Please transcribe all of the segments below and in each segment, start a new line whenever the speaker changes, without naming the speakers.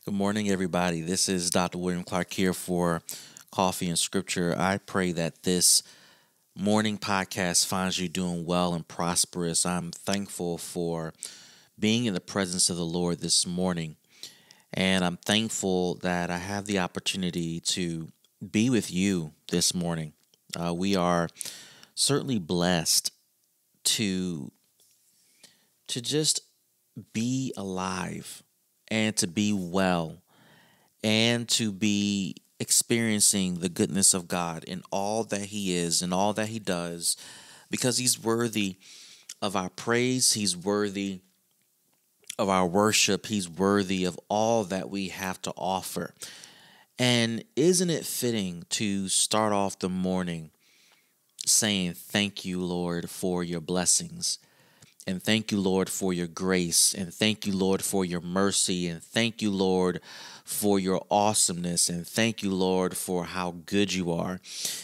Good morning, everybody. This is Dr. William Clark here for Coffee and Scripture. I pray that this morning podcast finds you doing well and prosperous. I'm thankful for being in the presence of the Lord this morning, and I'm thankful that I have the opportunity to be with you this morning. We are certainly blessed to just be alive and to be well and to be experiencing the goodness of God in all that He is and all that He does, because He's worthy of our praise. He's worthy of our worship. He's worthy of all that we have to offer. And isn't it fitting to start off the morning saying, "Thank you, Lord, for your blessings. And thank you, Lord, for your grace. And thank you, Lord, for your mercy. And thank you, Lord, for your awesomeness. And thank you, Lord, for how good you are."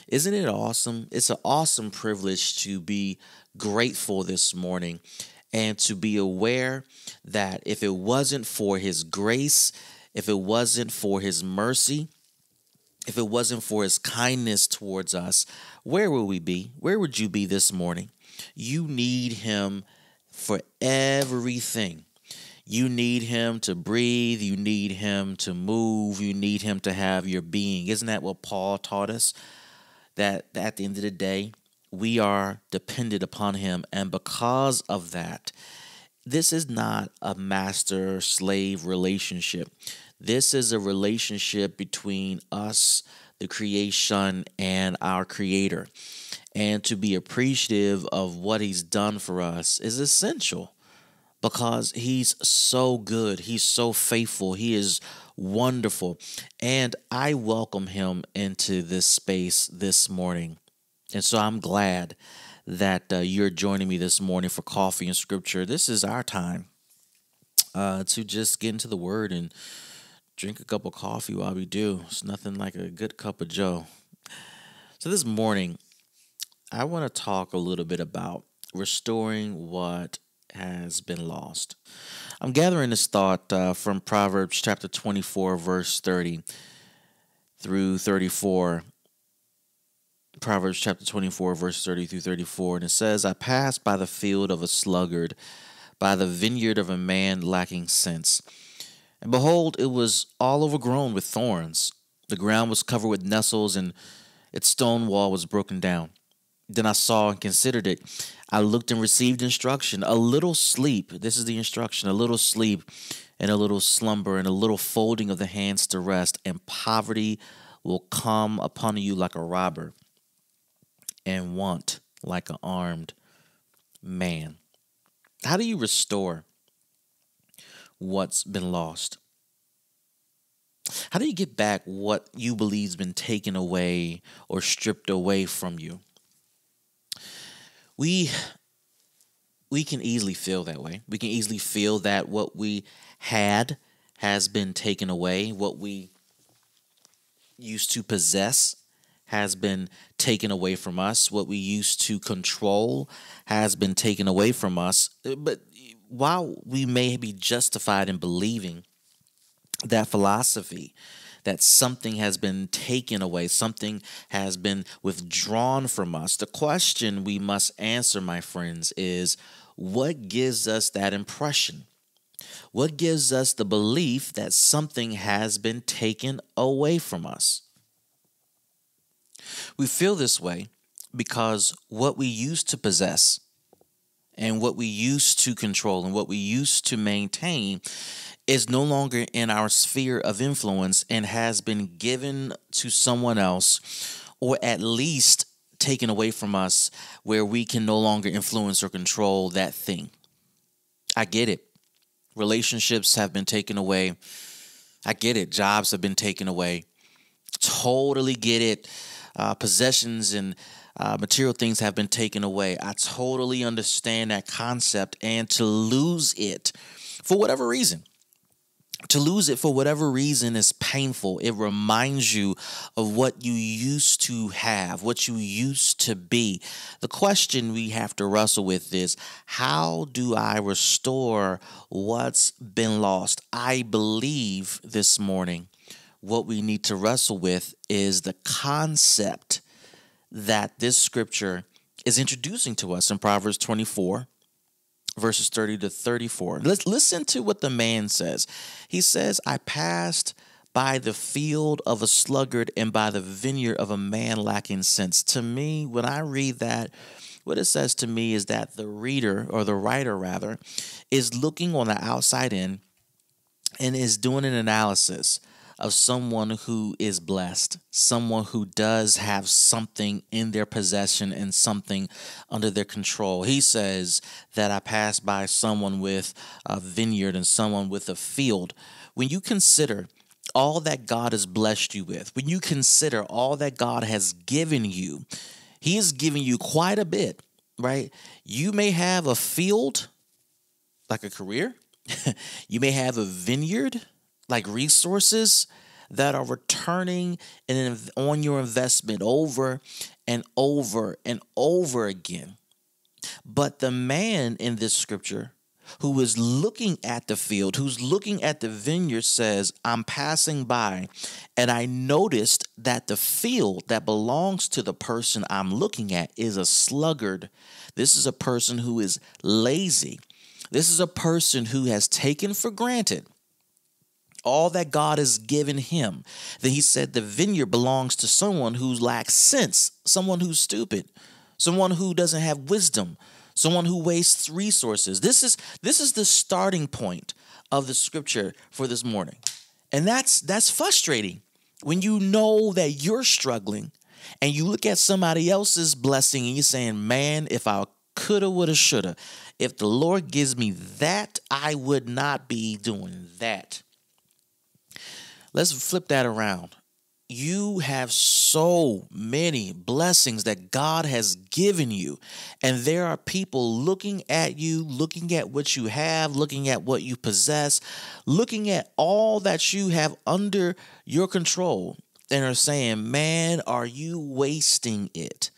Isn't it awesome? It's an awesome privilege to be grateful this morning and to be aware that if it wasn't for His grace, if it wasn't for His mercy, if it wasn't for His kindness towards us, where would we be? Where would you be this morning? You need Him for everything. You need Him to breathe. You need Him to move. You need Him to have your being. Isn't that what Paul taught us? That at the end of the day, we are dependent upon Him. And because of that, this is not a master-slave relationship. This is a relationship between us, the creation, and our Creator. And to be appreciative of what He's done for us is essential, because He's so good. He's so faithful. He is wonderful. And I welcome Him into this space this morning. And so I'm glad that you're joining me this morning for Coffee and Scripture. This is our time to just get into the Word and drink a cup of coffee while we do. It's nothing like a good cup of Joe. So this morning, I want to talk a little bit about restoring what has been lost. I'm gathering this thought from Proverbs chapter 24, verse 30 through 34. Proverbs chapter 24, verse 30 through 34. And it says, "I passed by the field of a sluggard, by the vineyard of a man lacking sense. And behold, it was all overgrown with thorns. The ground was covered with nettles, and its stone wall was broken down. Then I saw and considered it. I looked and received instruction. A little sleep," this is the instruction, "a little sleep and a little slumber and a little folding of the hands to rest, and poverty will come upon you like a robber, and want like an armed man." How do you restore what's been lost? How do you get back what you believe has been taken away or stripped away from you? We we can easily feel that way. We can easily feel that what we had has been taken away, what we used to possess has been taken away from us, what we used to control has been taken away from us. But while we may be justified in believing that philosophy, that something has been taken away, something has been withdrawn from us, the question we must answer, my friends, is what gives us that impression? What gives us the belief that something has been taken away from us? We feel this way because what we used to possess and what we used to control and what we used to maintain is no longer in our sphere of influence and has been given to someone else, or at least taken away from us, where we can no longer influence or control that thing. I get it. Relationships have been taken away. I get it. Jobs have been taken away. Totally get it. Possessions and material things have been taken away. I totally understand that concept, and to lose it for whatever reason, To lose it for whatever reason is painful. It reminds you of what you used to have, what you used to be. The question we have to wrestle with is, how do I restore what's been lost? I believe this morning what we need to wrestle with is the concept that this scripture is introducing to us in Proverbs 24. Verses 30 to 34. Let's listen to what the man says. He says, I passed by the field of a sluggard and by the vineyard of a man lacking sense. To me, when I read that, what it says to me is that the reader, or the writer rather, is looking on the outside in and is doing an analysis of someone who is blessed, someone who does have something in their possession and something under their control. He says that I passed by someone with a vineyard and someone with a field. When you consider all that God has blessed you with, when you consider all that God has given you, He has given you quite a bit, right? You may have a field, like a career. You may have a vineyard, like resources that are returning on your investment over and over and over again. But the man in this scripture who is looking at the field, who's looking at the vineyard, says, I'm passing by and I noticed that the field that belongs to the person I'm looking at is a sluggard. This is a person who is lazy. This is a person who has taken for granted all that God has given him. Then he said the vineyard belongs to someone who lacks sense, someone who's stupid, someone who doesn't have wisdom, someone who wastes resources. This is the starting point of the scripture for this morning. And that's frustrating when you know that you're struggling and you look at somebody else's blessing and you're saying, man, if I coulda, woulda, shoulda, if the Lord gives me that, I would not be doing that. Let's flip that around. You have so many blessings that God has given you. And there are people looking at you, looking at what you have, looking at what you possess, looking at all that you have under your control and are saying, man, are you wasting it?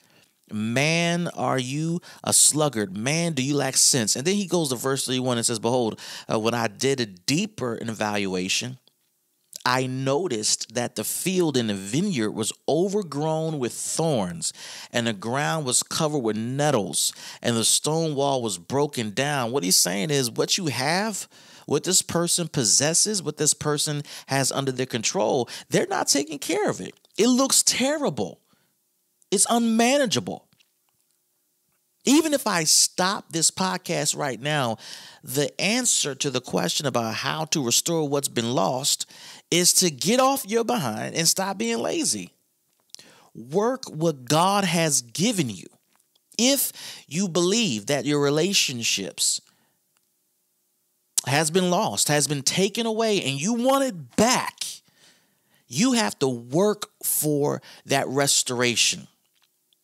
Man, are you a sluggard? Man, do you lack sense? And then he goes to verse 31 and says, behold, when I did a deeper evaluation, I noticed that the field in the vineyard was overgrown with thorns, and the ground was covered with nettles, and the stone wall was broken down. What he's saying is what you have, what this person possesses, what this person has under their control, they're not taking care of it. It looks terrible. It's unmanageable. Even if I stop this podcast right now, the answer to the question about how to restore what's been lost is to get off your behind and stop being lazy. Work what God has given you. If you believe that your relationships has been lost, has been taken away, and you want it back, you have to work for that restoration.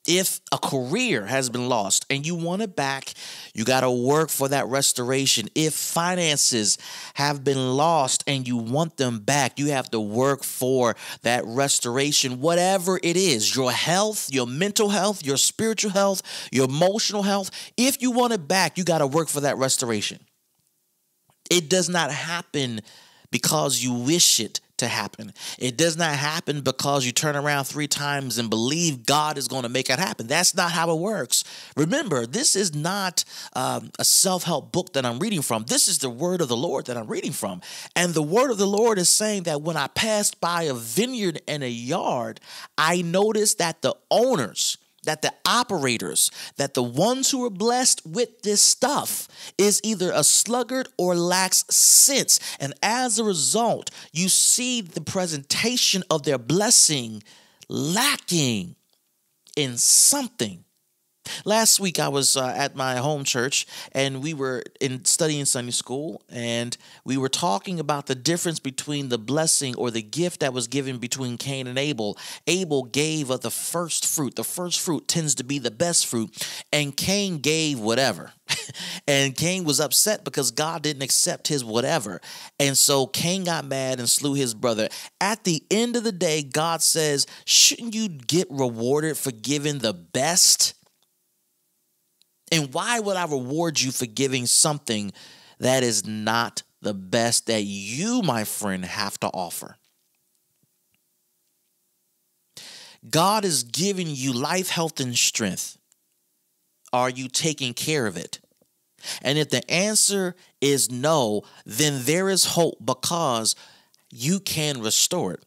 If a career has been lost and you want it back, you got to work for that restoration. If finances have been lost and you want them back, you have to work for that restoration. Whatever it is, your health, your mental health, your spiritual health, your emotional health, if you want it back, you got to work for that restoration. It does not happen because you wish it to happen. It does not happen because you turn around 3 times and believe God is going to make it happen. That's not how it works. Remember, this is not a self-help book that I'm reading from. This is the word of the Lord that I'm reading from. And the word of the Lord is saying that when I passed by a vineyard and a yard, I noticed that the owners, that the operators, that the ones who are blessed with this stuff is either a sluggard or lacks sense. And as a result, you see the presentation of their blessing lacking in something. Last week I was at my home church, and we were in studying Sunday school, and we were talking about the difference between the blessing or the gift that was given between Cain and Abel. Abel gave of the first fruit. The first fruit tends to be the best fruit, and Cain gave whatever. And Cain was upset because God didn't accept his whatever. And so Cain got mad and slew his brother. At the end of the day, God says, shouldn't you get rewarded for giving the best? And why would I reward you for giving something that is not the best that you, my friend, have to offer? God is giving you life, health, and strength. Are you taking care of it? And if the answer is no, then there is hope because you can restore it.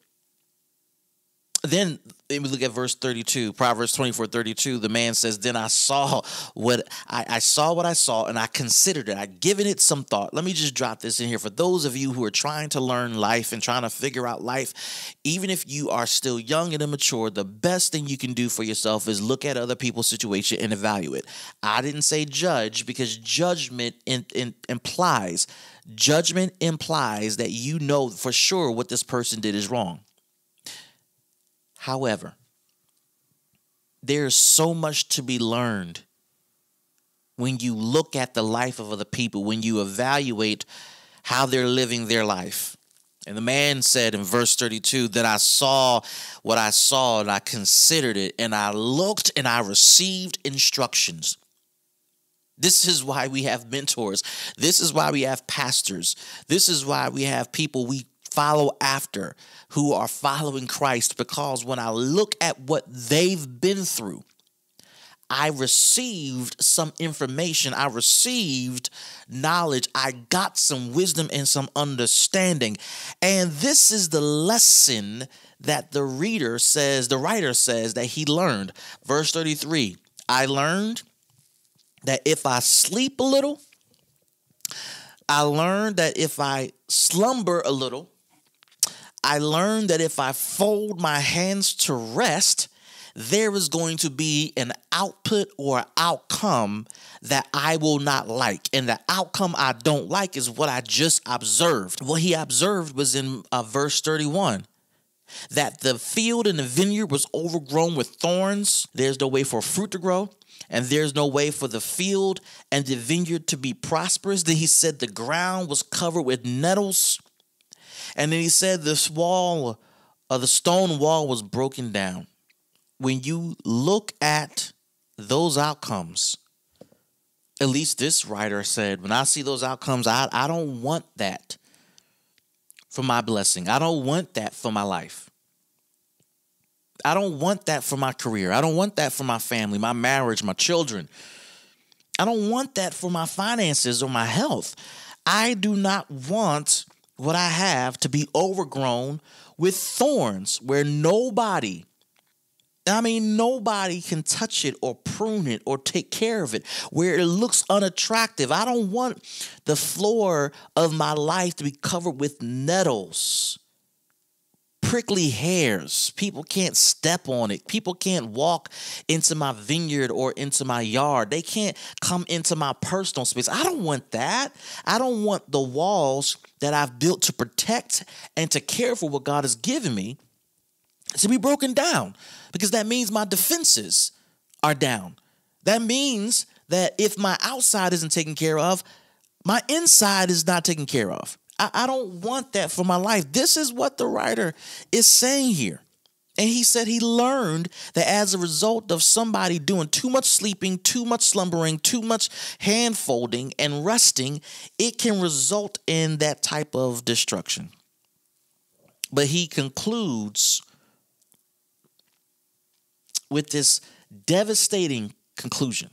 Then we look at verse 32, Proverbs 24:32. The man says, then I saw what I saw, and I considered it. I'd given it some thought. Let me just drop this in here. For those of you who are trying to learn life and trying to figure out life, even if you are still young and immature, the best thing you can do for yourself is look at other people's situation and evaluate. I didn't say judge, because judgment implies that you know for sure what this person did is wrong. However, there's so much to be learned when you look at the life of other people, when you evaluate how they're living their life. And the man said in verse 32 that I saw what I saw, and I considered it, and I looked, and I received instructions. This is why we have mentors. This is why we have pastors. This is why we have people we follow after who are following Christ, because when I look at what they've been through, I received some information. I received knowledge. I got some wisdom and some understanding. And this is the lesson that the writer says that he learned. Verse 33, I learned that if I sleep a little, I learned that if I slumber a little, I learned that if I fold my hands to rest, there is going to be an output or outcome that I will not like. And the outcome I don't like is what I just observed. What he observed was in verse 31, that the field and the vineyard was overgrown with thorns. There's no way for fruit to grow, and there's no way for the field and the vineyard to be prosperous. Then he said the ground was covered with nettles. And then he said this wall, the stone wall was broken down. When you look at those outcomes, at least this writer said, when I see those outcomes, I don't want that for my blessing. I don't want that for my life. I don't want that for my career. I don't want that for my family, my marriage, my children. I don't want that for my finances or my health. I do not want what I have to be overgrown with thorns where nobody can touch it or prune it or take care of it, where it looks unattractive. I don't want the floor of my life to be covered with nettles, prickly hairs. People can't step on it. People can't walk into my vineyard or into my yard. They can't come into my personal space. I don't want that. I don't want the walls that I've built to protect and to care for what God has given me to be broken down, because that means my defenses are down. That means that if my outside isn't taken care of, my inside is not taken care of. I don't want that for my life. This is what the writer is saying here. And he said he learned that as a result of somebody doing too much sleeping, too much slumbering, too much hand folding and resting, it can result in that type of destruction. But he concludes with this devastating conclusion.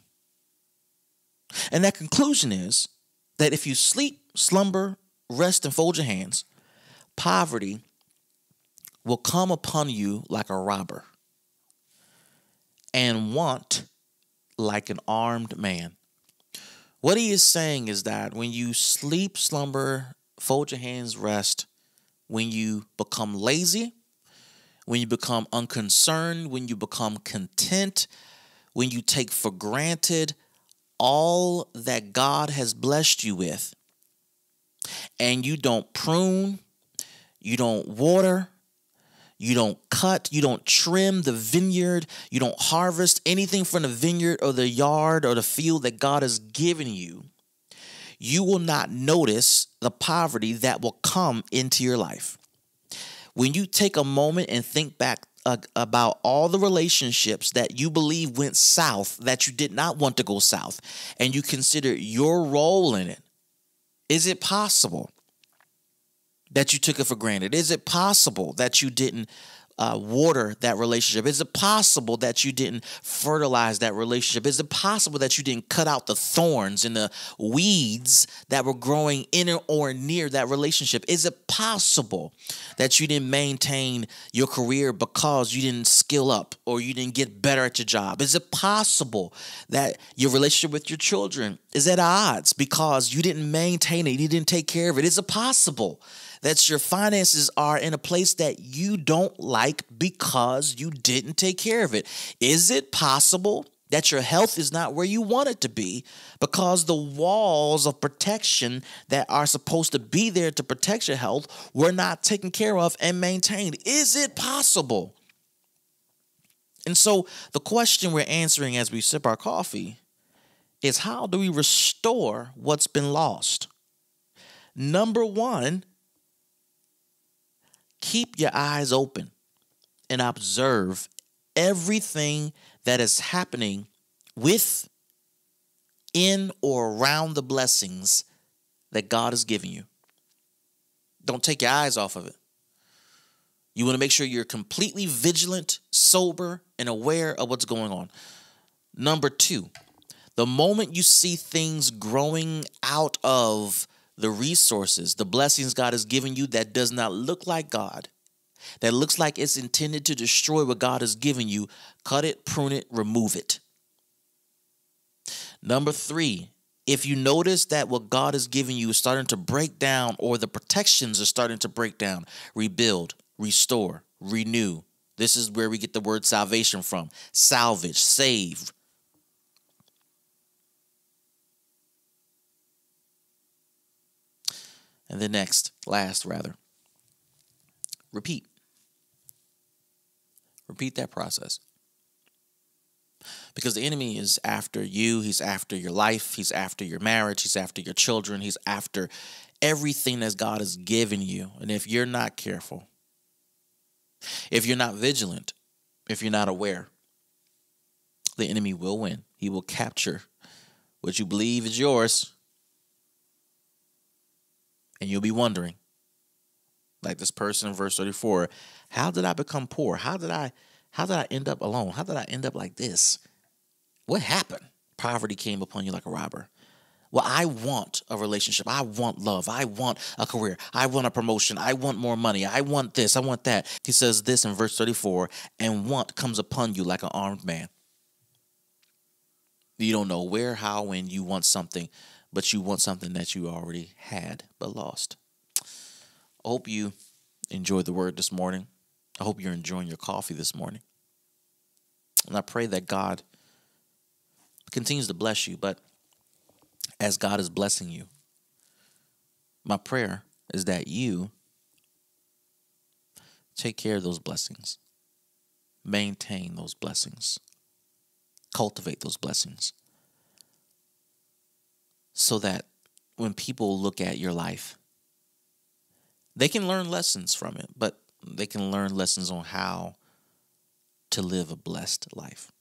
And that conclusion is that if you sleep, slumber, rest, and fold your hands, poverty will come upon you like a robber, and want like an armed man. What he is saying is that when you sleep, slumber, fold your hands, rest, when you become lazy, when you become unconcerned, when you become content, when you take for granted all that God has blessed you with, and you don't prune, you don't water, you don't cut, you don't trim the vineyard, you don't harvest anything from the vineyard or the yard or the field that God has given you, you will not notice the poverty that will come into your life. When you take a moment and think back about all the relationships that you believe went south, that you did not want to go south, and you consider your role in it, is it possible that you took it for granted? Is it possible that you didn't water that relationship? Is it possible that you didn't fertilize that relationship? Is it possible that you didn't cut out the thorns and the weeds that were growing in or near that relationship? Is it possible that you didn't maintain your career because you didn't skill up or you didn't get better at your job? Is it possible that your relationship with your children is at odds because you didn't maintain it, you didn't take care of it? Is it possible that your finances are in a place that you don't like because you didn't take care of it? Is it possible that your health is not where you want it to be because the walls of protection that are supposed to be there to protect your health were not taken care of and maintained? Is it possible? And so the question we're answering as we sip our coffee is, how do we restore what's been lost? Number one, keep your eyes open and observe everything that is happening with, in, or around the blessings that God has given you. Don't take your eyes off of it. You want to make sure you're completely vigilant, sober, and aware of what's going on. Number two, the moment you see things growing out of the resources, the blessings God has given you that does not look like God, that looks like it's intended to destroy what God has given you, cut it, prune it, remove it. Number three, if you notice that what God has given you is starting to break down, or the protections are starting to break down, rebuild, restore, renew. This is where we get the word salvation from. Salvage, save. And then last, repeat. Repeat that process. Because the enemy is after you. He's after your life. He's after your marriage. He's after your children. He's after everything that God has given you. And if you're not careful, if you're not vigilant, if you're not aware, the enemy will win. He will capture what you believe is yours. And you'll be wondering, like this person in verse 34, how did I become poor? How did I end up alone? How did I end up like this? What happened? Poverty came upon you like a robber. Well, I want a relationship. I want love. I want a career. I want a promotion. I want more money. I want this. I want that. He says this in verse 34, and want comes upon you like an armed man. You don't know where, how, when you want something, but you want something that you already had but lost. I hope you enjoyed the word this morning. I hope you're enjoying your coffee this morning. And I pray that God continues to bless you, but as God is blessing you, my prayer is that you take care of those blessings, maintain those blessings, cultivate those blessings, so that when people look at your life, they can learn lessons from it, but they can learn lessons on how to live a blessed life.